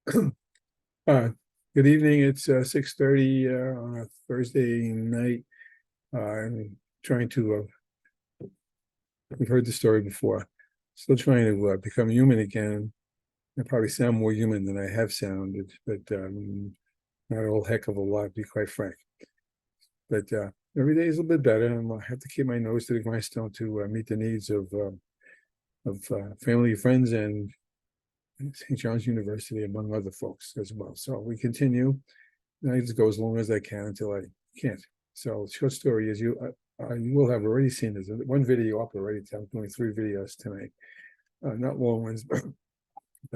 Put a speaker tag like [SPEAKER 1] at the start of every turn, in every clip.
[SPEAKER 1] Uh, Good evening. It's 6:30 on a Thursday night. I'm trying to, we've heard the story before. Still trying to become human again. I probably sound more human than I have sounded, but not a whole heck of a lot, to be quite frank. But every day is a little bit better, and I have to keep my nose to the grindstone to meet the needs of family, friends, and St. John's University, among other folks as well. So we continue. I just go as long as I can until I can't. So short story is you will have already seen this one video up already. I'm doing 3 videos tonight, not long ones, but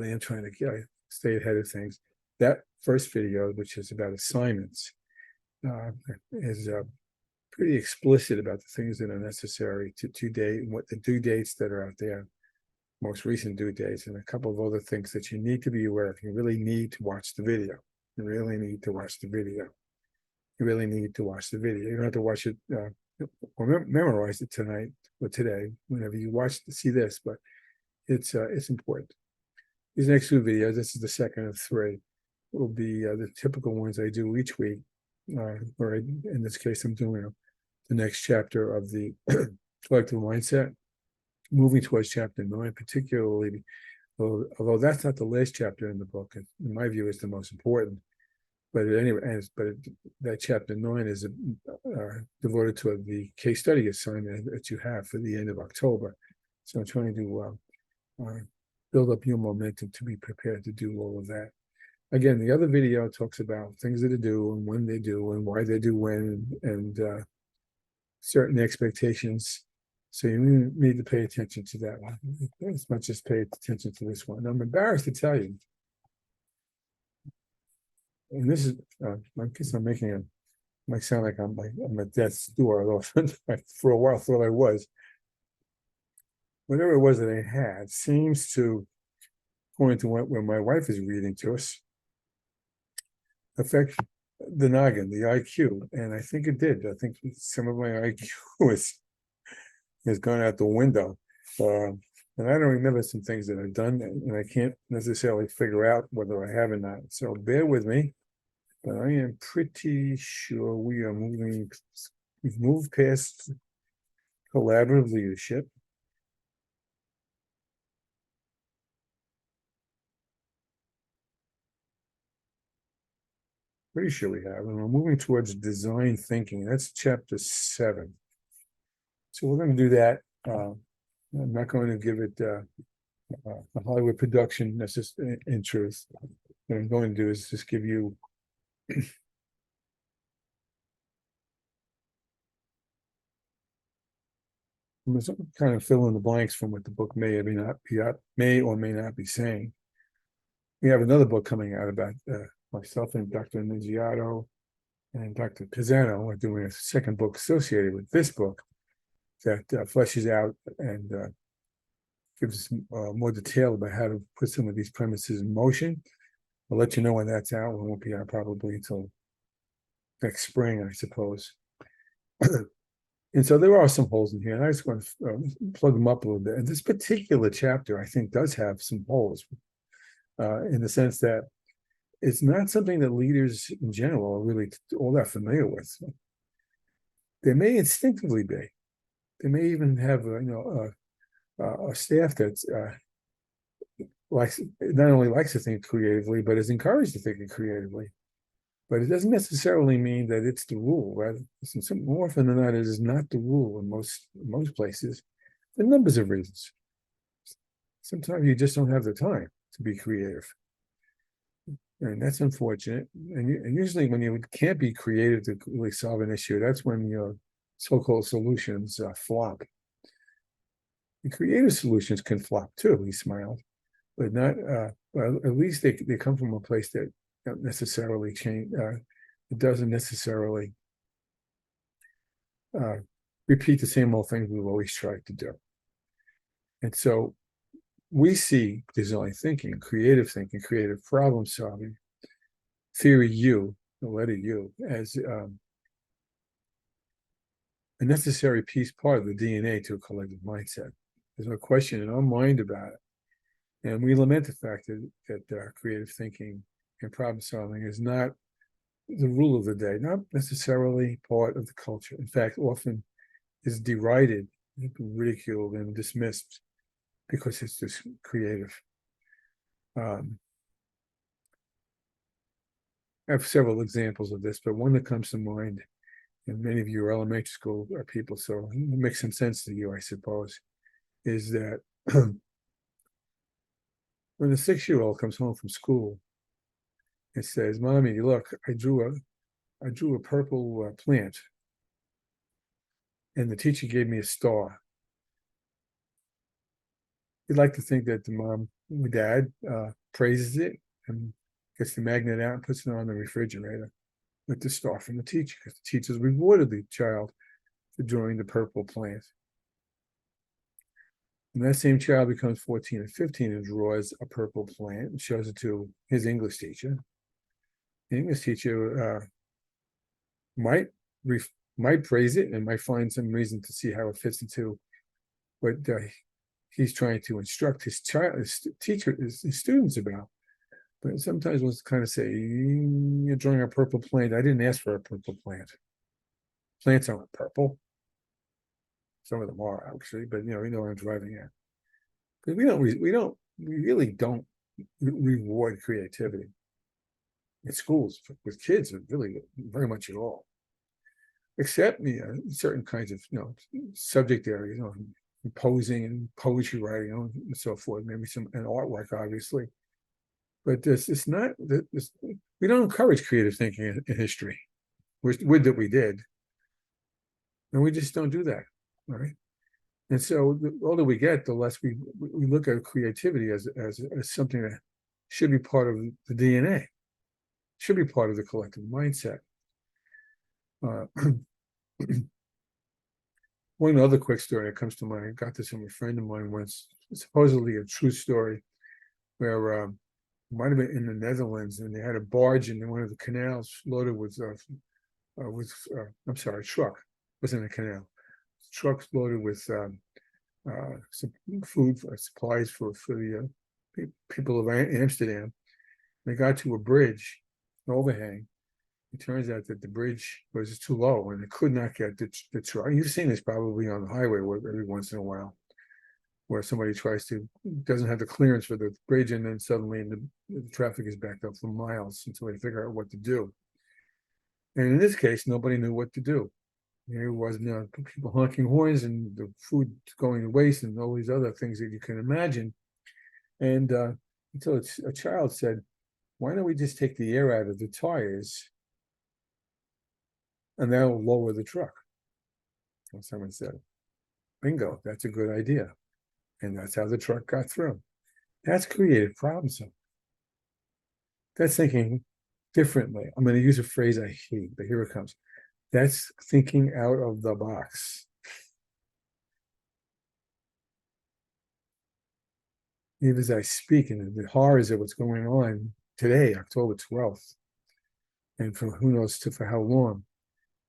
[SPEAKER 1] I am trying to stay ahead of things. That first video, which is about assignments, uh, is pretty explicit about the things that are necessary to date and what the due dates that are out there, most recent due dates, and a couple of other things that you need to be aware of. You really need to watch the video. You really need to watch the video. You really need to watch the video. You don't have to watch it or memorize it tonight or today, whenever you see this, but it's important. These next 2 videos, this is the second of 3, will be the typical ones I do each week. Or in this case, I'm doing the next chapter of the collective mindset, moving towards chapter 9, particularly, although that's not the last chapter in the book. In my view, it's the most important. But anyway, that chapter 9 is devoted to the case study assignment that you have for the end of October. So I'm trying to build up your momentum to be prepared to do all of that. Again, the other video talks about things that are due and when they do and why they do when, and certain expectations. So you need to pay attention to that one as much as pay attention to this one. I'm embarrassed to tell you, and this is, I guess I'm making a, might sound like I'm at death's door, although for a while thought I was. Whatever it was that I had seems to, according to where my wife is reading to us, affect the noggin, the IQ, and I think it did. I think some of my IQ has gone out the window, and I don't remember some things that I've done, and I can't necessarily figure out whether I have or not. So bear with me, but I am pretty sure we've moved past collaborative leadership. Pretty sure we have, and we're moving towards design thinking. That's chapter 7. So we're going to do that. I'm not going to give it a Hollywood production. That's just in truth. What I'm going to do is just give you kind of fill in the blanks from what the book may or may not be saying. We have another book coming out about myself and Dr. Nunziato and Dr. Pisano. We're doing a second book associated with this book that fleshes out and gives more detail about how to put some of these premises in motion. I'll let you know when that's out. It won't be out probably until next spring, I suppose. And so there are some holes in here, and I just want to plug them up a little bit. And this particular chapter, I think, does have some holes in the sense that it's not something that leaders in general are really all that familiar with. They may instinctively be. They may even have a staff that's likes not only likes to think creatively, but is encouraged to think creatively. But it doesn't necessarily mean that it's the rule. Rather, more often than not, it is not the rule in most places, for numbers of reasons. Sometimes you just don't have the time to be creative, and that's unfortunate. And usually, when you can't be creative to really solve an issue, that's when your so-called solutions flop. The creative solutions can flop too. He smiled, but not. Well, at least they come from a place that don't necessarily change. It doesn't necessarily repeat the same old things we've always tried to do. And so we see design thinking, creative problem solving, theory U, the letter U, as a necessary piece, part of the DNA to a collective mindset. There's no question in our mind about it. And we lament the fact that creative thinking and problem solving is not the rule of the day, not necessarily part of the culture. In fact, often is derided, ridiculed, and dismissed because it's just creative. I have several examples of this, but one that comes to mind, and many of you are elementary school people, so it makes some sense to you, I suppose, is that when a 6-year-old comes home from school and says, "Mommy, look, I drew a purple plant, and the teacher gave me a star." You'd like to think that the mom or dad praises it and gets the magnet out and puts it on the refrigerator with the star from the teacher, because the teacher's rewarded the child for drawing the purple plant. And that same child becomes 14 or 15 and draws a purple plant and shows it to his English teacher. The English teacher might praise it and might find some reason to see how it fits into what he's trying to instruct his teacher, his students about. But sometimes we'll kind of say, "You're drawing a purple plant. I didn't ask for a purple plant. Plants aren't purple. Some of them are actually, but we know what I'm driving at. Because we really don't reward creativity in schools with kids, really very much at all, except certain kinds of subject areas, composing and poetry writing, and so forth. Maybe and artwork, obviously. But it's not that we don't encourage creative thinking in history. Would that we did, and we just don't do that, right? And so the older we get, the less we look at creativity as something that should be part of the DNA, should be part of the collective mindset. One other quick story that comes to mind, I got this from a friend of mine once, supposedly a true story, where might have been in the Netherlands, and they had a barge in one of the canals loaded with I'm sorry, a truck, wasn't a canal. Trucks loaded with some food supplies for the people of Amsterdam. They got to a bridge, an overhang. It turns out that the bridge was too low and they could not get the truck. You've seen this probably on the highway every once in a while, where somebody doesn't have the clearance for the bridge, and then suddenly the traffic is backed up for miles until they figure out what to do. And in this case, nobody knew what to do. There was people honking horns and the food going to waste and all these other things that you can imagine. And until a child said, "Why don't we just take the air out of the tires and that'll lower the truck?" And someone said, "Bingo, that's a good idea." And that's how the truck got through. That's creative problem solving. That's thinking differently. I'm going to use a phrase I hate, but here it comes. That's thinking out of the box. Even as I speak, and the horrors of what's going on today, October 12th, and for who knows for how long,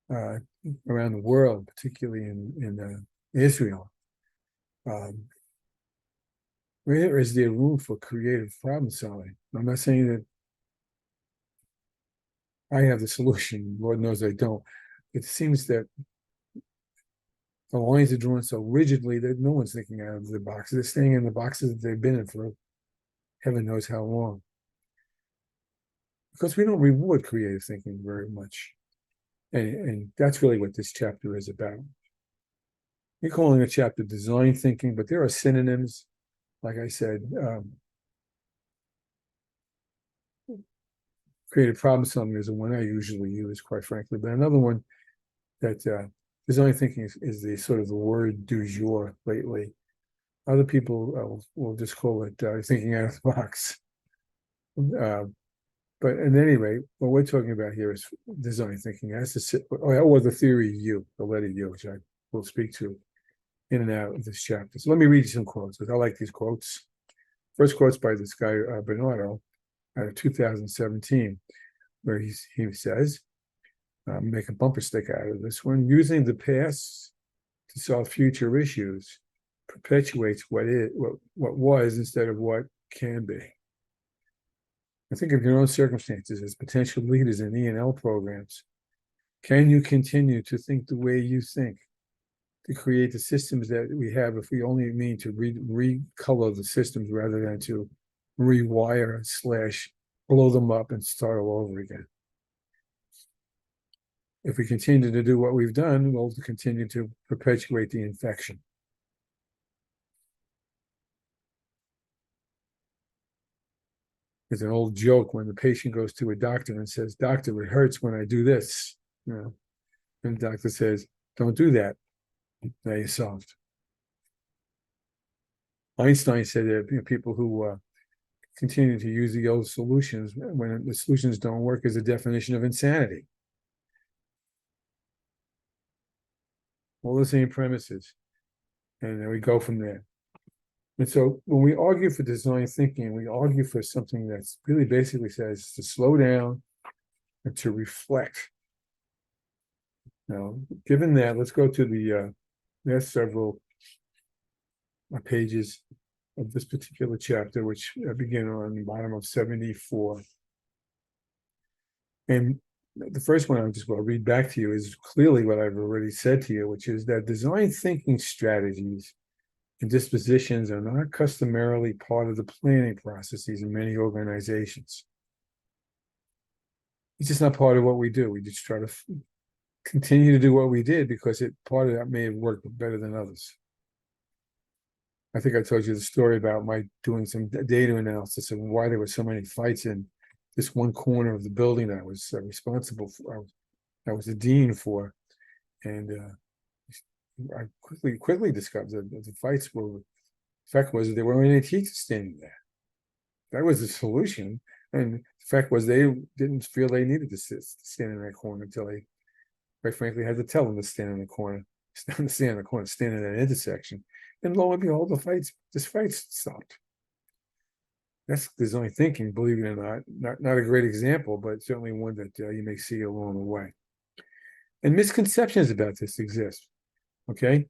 [SPEAKER 1] around the world, particularly in Israel. Where is there room for creative problem solving? I'm not saying that I have the solution. Lord knows I don't. It seems that the lines are drawn so rigidly that no one's thinking out of the box. They're staying in the boxes that they've been in for heaven knows how long. Because we don't reward creative thinking very much. And that's really what this chapter is about. You're calling a chapter design thinking, but there are synonyms. Like I said, creative problem solving is the one I usually use, quite frankly. But another one that design thinking is the sort of the word du jour lately. Other people will just call it thinking out of the box. But at any rate, what we're talking about here is design thinking. Or the theory U, the letter U, which I will speak to in and out of this chapter. So let me read you some quotes, because I like these quotes. First quote's by this guy, Bernardo, out of 2017, where he says, make a bumper sticker out of this one, using the past to solve future issues perpetuates what was instead of what can be. I think of your own circumstances as potential leaders in E&L programs. Can you continue to think the way you think, to create the systems that we have if we only mean to recolor the systems rather than to rewire / blow them up and start all over again? If we continue to do what we've done, we'll continue to perpetuate the infection. It's an old joke when the patient goes to a doctor and says, "Doctor, it hurts when I do this." And the doctor says, "Don't do that." Now you're solved. Einstein said that people who continue to use the old solutions when the solutions don't work is a definition of insanity. All the same premises. And then we go from there. And so when we argue for design thinking, we argue for something that's really basically says to slow down and to reflect. Now, given that, let's go to the last several pages of this particular chapter, which begin on the bottom of 74. And the first one I just will read back to you is clearly what I've already said to you, which is that design thinking strategies and dispositions are not customarily part of the planning processes in many organizations. It's just not part of what we do. We just try to continue to do what we did because part of that may have worked better than others. I think I told you the story about my doing some data analysis of why there were so many fights in this one corner of the building that I was responsible for. I was the dean for, and I quickly discovered that the fights were. The fact was that there weren't any teachers standing there. That was the solution, and the fact was they didn't feel they needed to stand in that corner until they, quite frankly, had to tell them to stand in the corner, stand in that intersection, and lo and behold, this fight stopped. That's design thinking, believe it or not. Not a great example, but certainly one that you may see along the way. And misconceptions about this exist. Okay,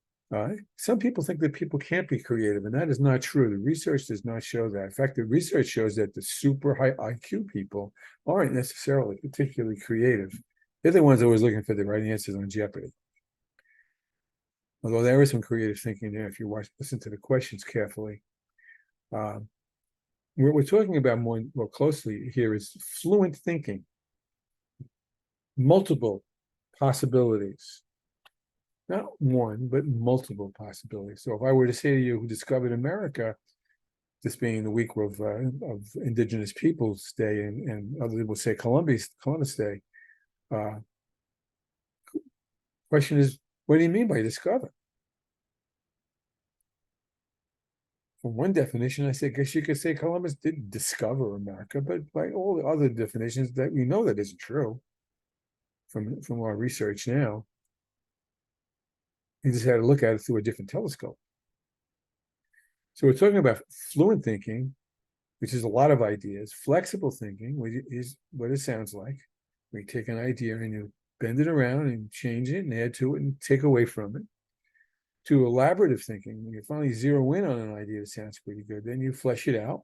[SPEAKER 1] some people think that people can't be creative, and that is not true. The research does not show that. In fact, the research shows that the super high IQ people aren't necessarily particularly creative. They're the ones always looking for the right answers on Jeopardy. Although there is some creative thinking there if you listen to the questions carefully. What we're talking about more closely here is fluent thinking, multiple possibilities. Not one, but multiple possibilities. So if I were to say to you who discovered America, this being the week of Indigenous Peoples Day, and other people say Columbus Day, question is, what do you mean by discover? For one definition, I guess you could say Columbus didn't discover America, but by all the other definitions that we know that isn't true from our research now. He just had to look at it through a different telescope. So we're talking about fluent thinking, which is a lot of ideas. Flexible thinking, which is what it sounds like. We take an idea and you bend it around and change it and add to it and take away from it. To elaborative thinking, when you finally zero in on an idea that sounds pretty good, then you flesh it out.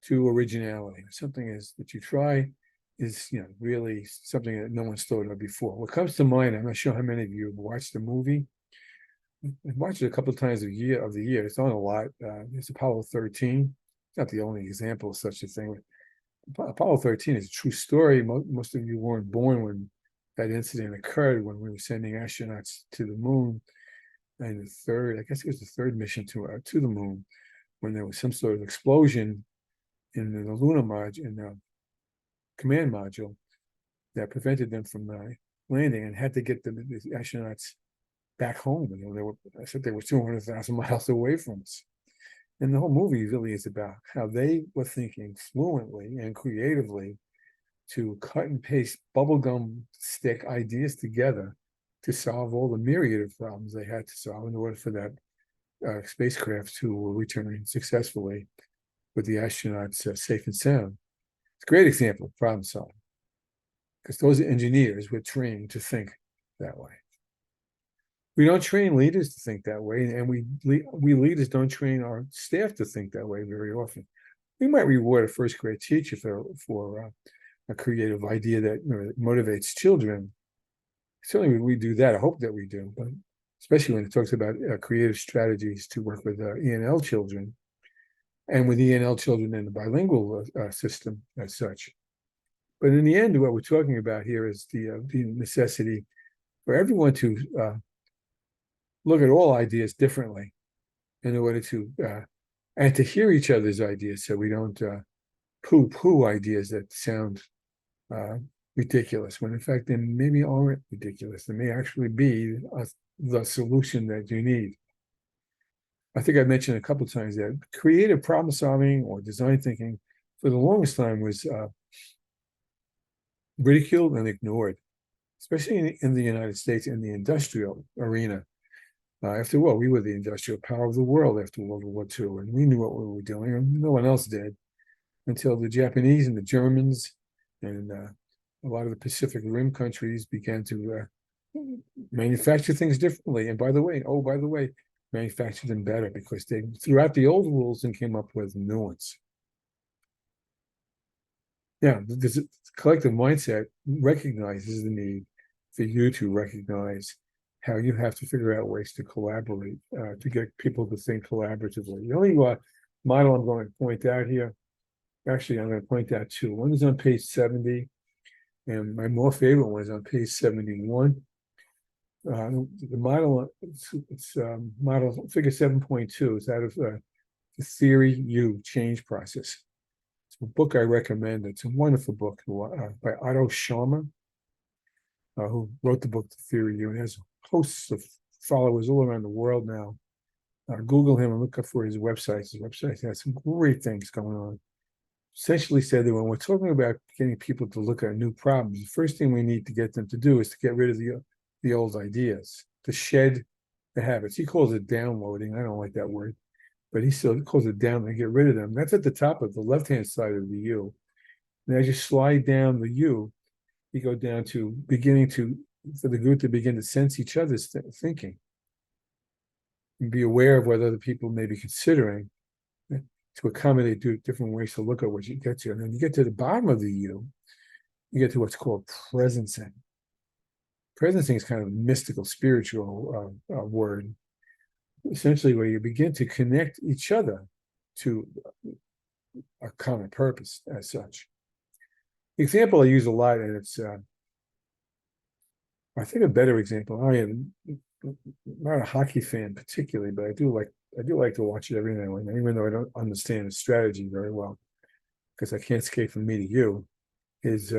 [SPEAKER 1] To originality, something is that you try is really something that no one's thought of before. What comes to mind, I'm not sure how many of you have watched the movie. I've watched it a couple of times of the year. It's on a lot. It's Apollo 13. It's not the only example of such a thing. Apollo 13 is a true story. Most of you weren't born when that incident occurred, when we were sending astronauts to the moon. And I guess it was the third mission to the moon, when there was some sort of explosion in the lunar module, in the command module, that prevented them from landing, and had to get the astronauts back home. They were 200,000 miles away from us. And the whole movie really is about how they were thinking fluently and creatively to cut and paste bubblegum stick ideas together to solve all the myriad of problems they had to solve in order for that spacecraft to return successfully with the astronauts safe and sound. It's a great example of problem solving, because those engineers were trained to think that way. We don't train leaders to think that way, and we leaders don't train our staff to think that way very often. We might reward a first grade teacher for a creative idea that motivates children. Certainly, we do that. I hope that we do, but especially when it talks about creative strategies to work with ENL children and with ENL children in the bilingual system as such. But in the end, what we're talking about here is the necessity for everyone to look at all ideas differently in order to and to hear each other's ideas, so we don't poo-poo ideas that sound ridiculous, when in fact they maybe aren't ridiculous. They may actually be the solution that you need. I think I mentioned a couple of times that creative problem solving or design thinking for the longest time was ridiculed and ignored, especially in the United States in the industrial arena. After all, we were the industrial power of the world after World War II, and we knew what we were doing, and no one else did, until the Japanese and the Germans and a lot of the Pacific Rim countries began to manufacture things differently. And by the way, manufacture them better because they threw out the old rules and came up with new ones. Yeah, this collective mindset recognizes the need for you to recognize how you have to figure out ways to collaborate, to get people to think collaboratively. The only model I'm going to point out here, actually, I'm going to point out two. One is on page 70, and my more favorite one is on page 71. The model, it's model figure 7.2 is out of the Theory U change process. It's a book I recommend. It's a wonderful book by Otto Scharmer, who wrote the book, The Theory U, and has hosts of followers all around the world now. Google him and look up for his website. His website has some great things going on. Essentially said that when we're talking about getting people to look at new problems, the first thing we need to get them to do is to get rid of the old ideas, to shed the habits. He calls it downloading. I don't like that word, but he still calls it down and get rid of them. That's at the top of the left-hand side of the U. And as you slide down the U, you go down to for the group to begin to sense each other's thinking and be aware of what other people may be considering to accommodate different ways to look at what you get to. And then you get to the bottom of the U, you get to what's called presencing. Presencing is kind of a mystical, spiritual word, essentially where you begin to connect each other to a common purpose as such. The example I use a lot, and it's I think a better example. I am not a hockey fan particularly, but I do like to watch it every now and then, even though I don't understand the strategy very well, because I can't skate from me to you. Is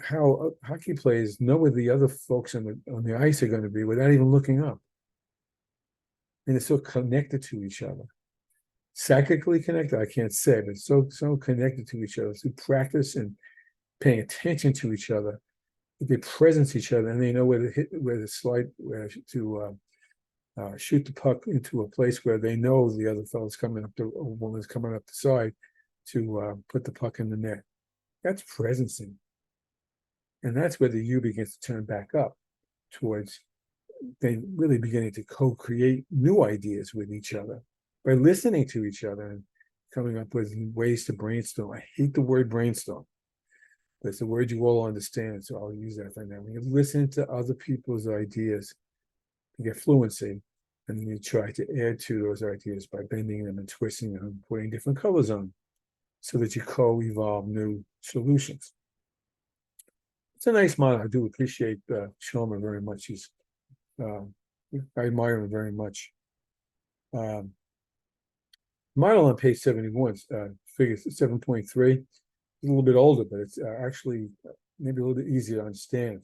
[SPEAKER 1] how hockey players know where the other folks on the ice are going to be without even looking up, and they're so connected to each other, psychically connected. I can't say, but so connected to each other through practice and paying attention to each other. They presence each other, and they know where to hit, where to slide, where to shoot the puck into a place where they know the other fellow's coming up, or woman's coming up the side to put the puck in the net. That's presencing, and that's where the U begins to turn back up towards they really beginning to co-create new ideas with each other by listening to each other and coming up with ways to brainstorm. I hate the word brainstorm. It's a word you all understand, so I'll use that for now. When you listen to other people's ideas, you get fluency, and then you try to add to those ideas by bending them and twisting them and putting different colors on, so that you co-evolve new solutions. It's a nice model. I do appreciate Scharmer very much. I admire him very much. Model on page 71, figure 7.3. A little bit older, but it's actually maybe a little bit easier to understand.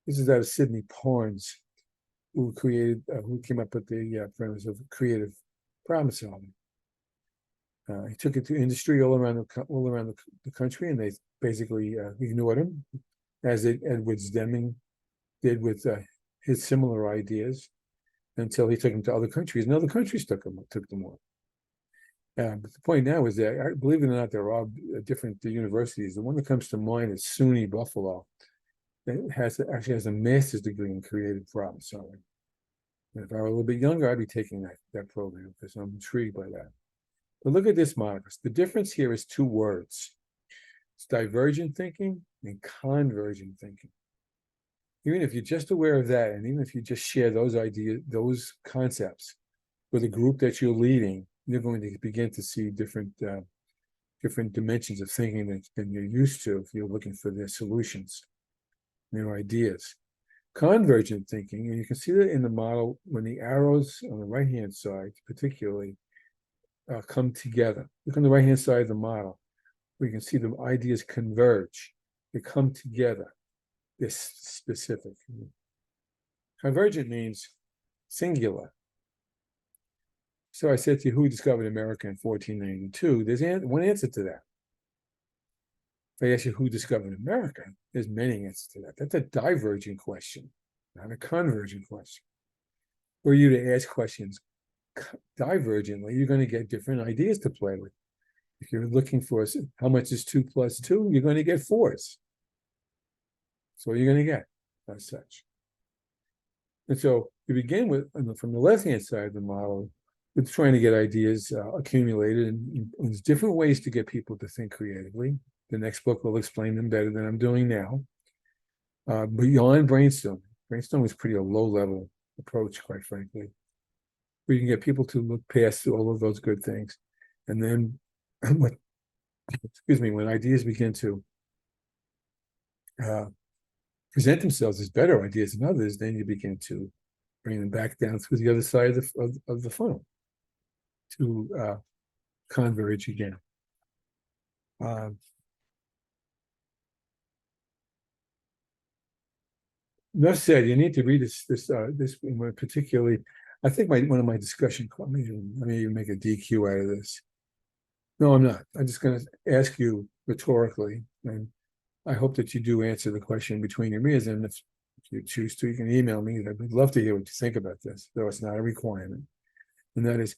[SPEAKER 1] This is out of Sidney Parnes, who came up with the premise of creative problem solving. He took it to industry all around the country, and they basically ignored him, as Edwards Deming did with his similar ideas, until he took them to other countries, and other countries took them on. But the point now is that, believe it or not, there are different universities. The one that comes to mind is SUNY Buffalo. that actually has a master's degree in creative problem solving. And if I were a little bit younger, I'd be taking that program because I'm intrigued by that. But look at this, Monica. The difference here is two words. It's divergent thinking and convergent thinking. Even if you're just aware of that, and even if you just share those ideas, those concepts with a group that you're leading, you're going to begin to see different dimensions of thinking than you're used to if you're looking for their solutions, their ideas. Convergent thinking, and you can see that in the model when the arrows on the right-hand side, particularly, come together. Look on the right-hand side of the model, where you can see the ideas converge. They come together. They're specific. Convergent means singular. So I said to you, who discovered America in 1492? There's one answer to that. If I ask you who discovered America, there's many answers to that. That's a divergent question, not a convergent question. For you to ask questions divergently, you're going to get different ideas to play with. If you're looking for how much is 2 plus 2, you're going to get 4s. That's what you're going to get as such. And so you begin with, from the left-hand side of the model, with trying to get ideas accumulated, and there's different ways to get people to think creatively. The next book will explain them better than I'm doing now. Beyond brainstorming. Brainstorming is pretty a low-level approach, quite frankly. Where you can get people to look past all of those good things. And then, when ideas begin to present themselves as better ideas than others, then you begin to bring them back down through the other side of the funnel to converge again. Enough said. You need to read this particularly. I think one of my discussion. I may even make a DQ out of this. No, I'm not. I'm just going to ask you rhetorically, and I hope that you do answer the question between your ears. And if you choose to, you can email me. I'd love to hear what you think about this, though it's not a requirement. And that is,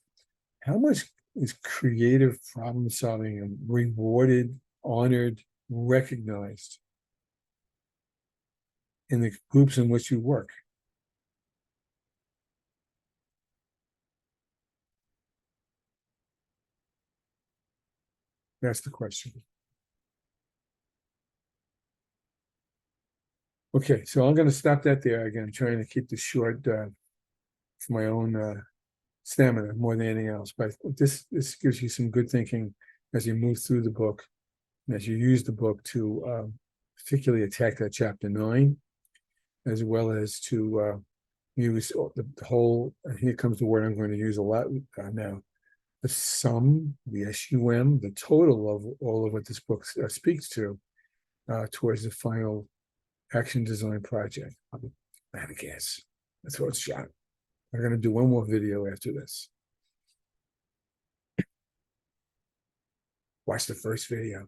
[SPEAKER 1] how much is creative problem solving rewarded, honored, recognized in the groups in which you work? That's the question. Okay, so I'm going to stop that there. Again, trying to keep this short for my own stamina more than anything else. But this gives you some good thinking as you move through the book, and as you use the book to particularly attack that chapter 9, as well as to use the whole. Here comes the word I'm going to use a lot now. The sum, the SUM, the total of all of what this book speaks to towards the final action design project. I had a guess. That's what it's shot. I'm going to do one more video after this. Watch the first video.